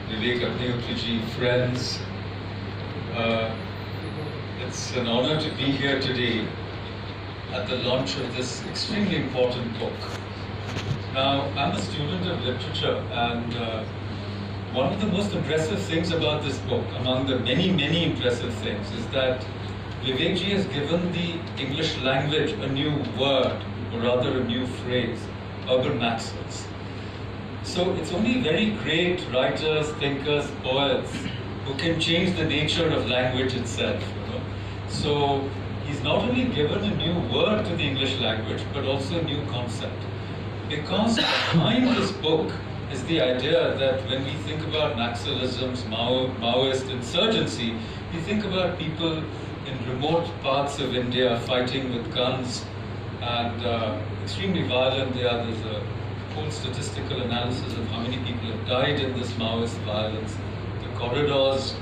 Vivek Agnihotri, friends. It's an honor to be here today at the launch of this extremely important book. Now, I'm a student of literature, and one of the most impressive things about this book, among the many, many impressive things, is that Vivekji has given the English language a new word, or rather a new phrase, urban maxils. So it's only very great writers, thinkers, poets who can change the nature of language itself. So he's not only given a new word to the English language, but also a new concept. Because behind this book is the idea that when we think about Naxalisms, Maoist insurgency, we think about people in remote parts of India fighting with guns and extremely violent. There's a whole statistical analysis of how many people have died in this Maoist violence, the corridors,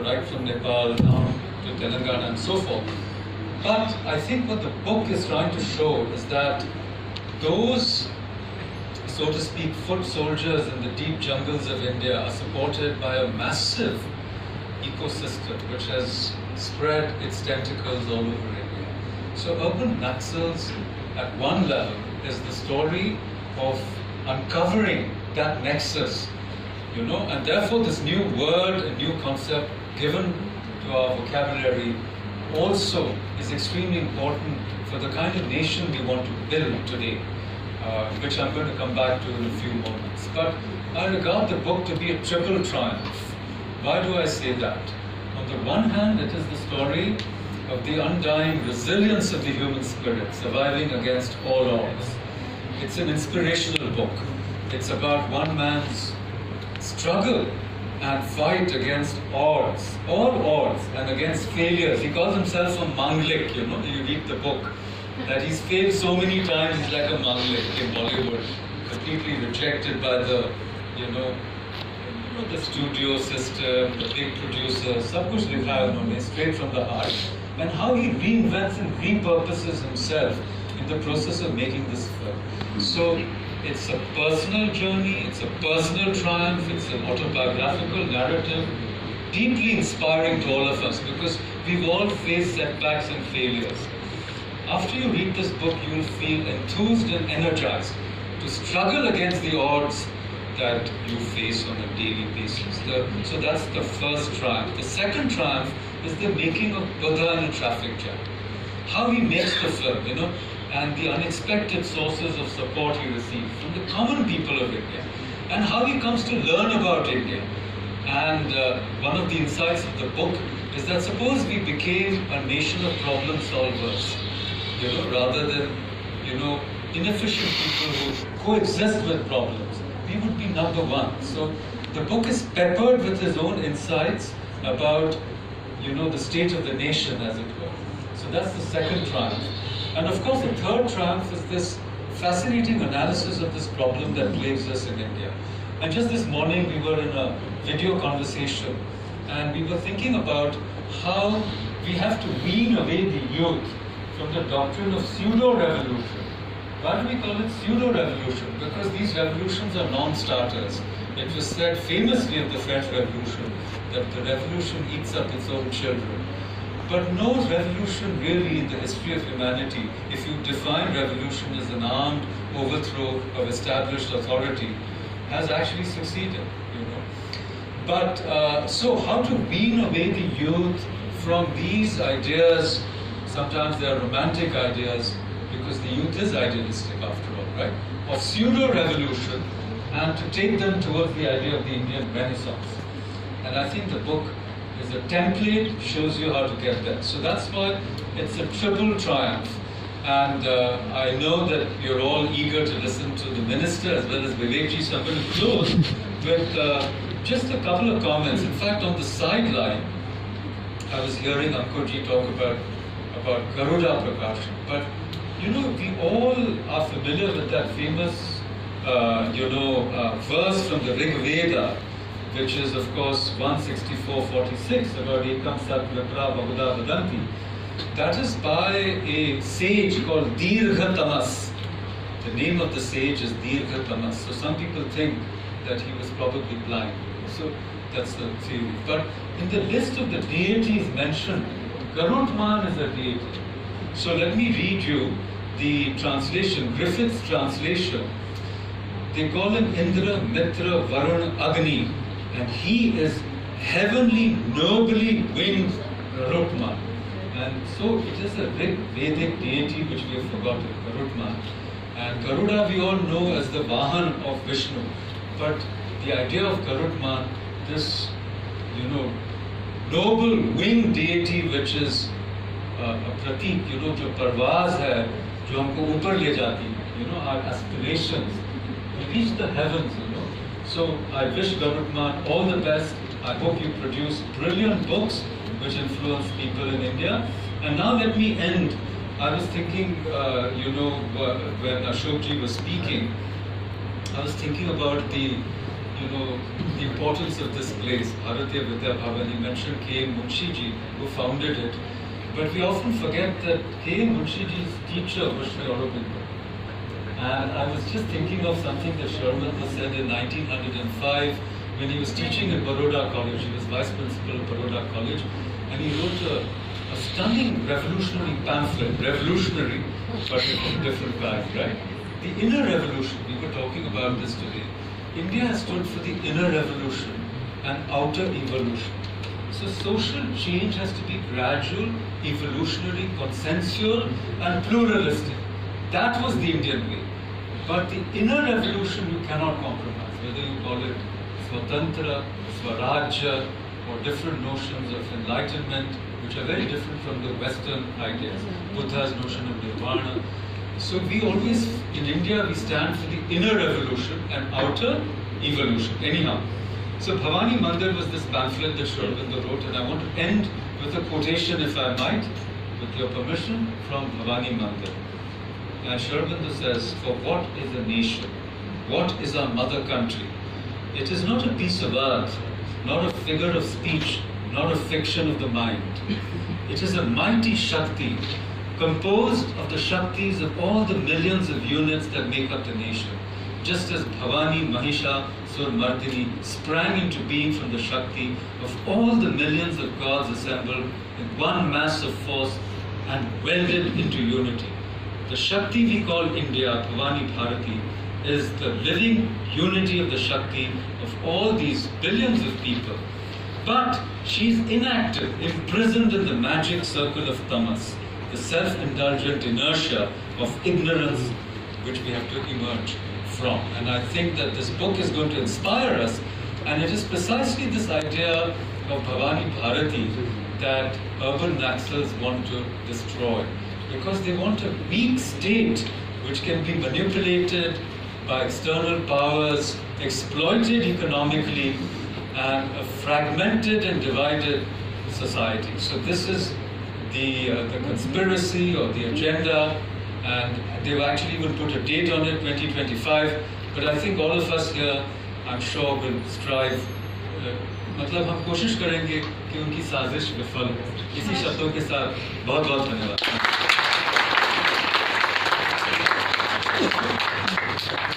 right from Nepal down to Telangana and so forth. But I think what the book is trying to show is that those, so to speak, foot soldiers in the deep jungles of India are supported by a massive ecosystem which has spread its tentacles all over India. So urban Naxals at one level is the story of uncovering that nexus, and therefore this new word and new concept given to our vocabulary also is extremely important for the kind of nation we want to build today, which I'm going to come back to in a few moments. But I regard the book to be a triple triumph. Why do I say that? On the one hand, it is the story of the undying resilience of the human spirit, surviving against all odds. It's an inspirational book. It's about one man's struggle and fight against odds, all odds, and against failures. He calls himself a manglik, you read the book, that he's failed so many times, he's like a manglik in Bollywood, completely rejected by the, the studio system, the big producers, sab kuch likha hai unhone, straight from the heart, and how he reinvents and repurposes himself in the process of making this film. So it's a personal journey, it's a personal triumph, it's an autobiographical narrative, deeply inspiring to all of us because we've all faced setbacks and failures. After you read this book, you will feel enthused and energized to struggle against the odds that you face on a daily basis. So that's the first triumph. The second triumph is the making of Buddha in a traffic jam. How he makes the film, and the unexpected sources of support he receives from the common people of India, and how he comes to learn about India. And one of the insights of the book is that suppose we became a nation of problem solvers, rather than, inefficient people who coexist with problems, we would be number one. So the book is peppered with his own insights about, the state of the nation, as it were. So that's the second triumph. And of course, the third triumph is this fascinating analysis of this problem that plagues us in India. And just this morning, we were in a video conversation, and we were thinking about how we have to wean away the youth from the doctrine of pseudo-revolution. Why do we call it pseudo-revolution? Because these revolutions are non-starters. It was said famously of the French Revolution that the revolution eats up its own children. But no revolution really in the history of humanity, if you define revolution as an armed overthrow of established authority, has actually succeeded, But so how to wean away the youth from these ideas? Sometimes they are romantic ideas, because the youth is idealistic after all, right? Of pseudo-revolution, and to take them towards the idea of the Indian Renaissance. And I think the book is a template, shows you how to get there. So that's why it's a triple triumph. And I know that you're all eager to listen to the minister as well as Vivekji, so I'm going to close with just a couple of comments. In fact, on the sideline, I was hearing Ankurji talk about Garuda Prakashan. But, we all are familiar with that famous, verse from the Rig Veda, which is, of course, 164:46, about Ekam Sat Vipra Bahuda Vadanti. That is by a sage called Dirgha Tamas. The name of the sage is Dirgha Tamas. So some people think that he was probably blind. So that's the theory. But in the list of the deities mentioned, Garudman is a deity. So let me read you the translation, Griffith's translation. They call him Indra, Mitra, Varun, Agni, and he is heavenly, nobly winged Garudman. And so it is a big Vedic deity which we have forgotten, Garudman. And Garuda we all know as the Vahan of Vishnu. But the idea of Garudman, this, noble winged deity which is a pratik, जो परवाज है, जो हमको ऊपर ले जाती, our aspirations, to reach the heavens, So I wish Garudman all the best. I hope you produce brilliant books which influence people in India. And now let me end. I was thinking, when Ashokji was speaking, I was thinking about the importance of this place, Bharatiya Vidya Bhavan. He mentioned K.M. Munshi ji, who founded it. But we often forget that K.M. Munshi ji's teacher was Sri Aurobindo. And I was just thinking of something that Sri Aurobindo said in 1905 when he was teaching at Baroda College. He was vice principal of Baroda College, and he wrote a stunning revolutionary pamphlet, revolutionary, but with different guys, right? The inner revolution, we were talking about this today. India has stood for the inner revolution and outer evolution. So social change has to be gradual, evolutionary, consensual and pluralistic. That was the Indian way. But the inner revolution you cannot compromise, whether you call it Swatantra, Swarajya, or different notions of enlightenment, which are very different from the Western ideas. Buddha's notion of nirvana. So we always, in India, we stand for the inner revolution and outer evolution. Anyhow, so Bhavani Mandir was this pamphlet that Sri Aurobindo wrote, and I want to end with a quotation, if I might, with your permission, from Bhavani Mandir. And Sri Aurobindo says, "For what is a nation? What is our mother country? It is not a piece of earth, not a figure of speech, not a fiction of the mind. It is a mighty Shakti, composed of the Shaktis of all the millions of units that make up the nation. Just as Bhavani Mahisha Surmardini sprang into being from the Shakti of all the millions of gods assembled in one mass of force and welded into unity. The Shakti we call India, Bhavani Bharati, is the living unity of the Shakti of all these billions of people. But she's inactive, imprisoned in the magic circle of tamas, the self-indulgent inertia of ignorance which we have to emerge from." And I think that this book is going to inspire us, and it is precisely this idea of Bhavani Bharati that urban Naxals want to destroy, because they want a weak state which can be manipulated by external powers, exploited economically, and a fragmented and divided society. So this is the conspiracy or the agenda, and they've actually even put a date on it, 2025. But I think all of us here, I'm sure, will strive. मतलब हम कोशिश करेंगे कि उनकी साजिश विफल हो। इसी शब्दों के साथ बहुत बहुत धन्यवाद।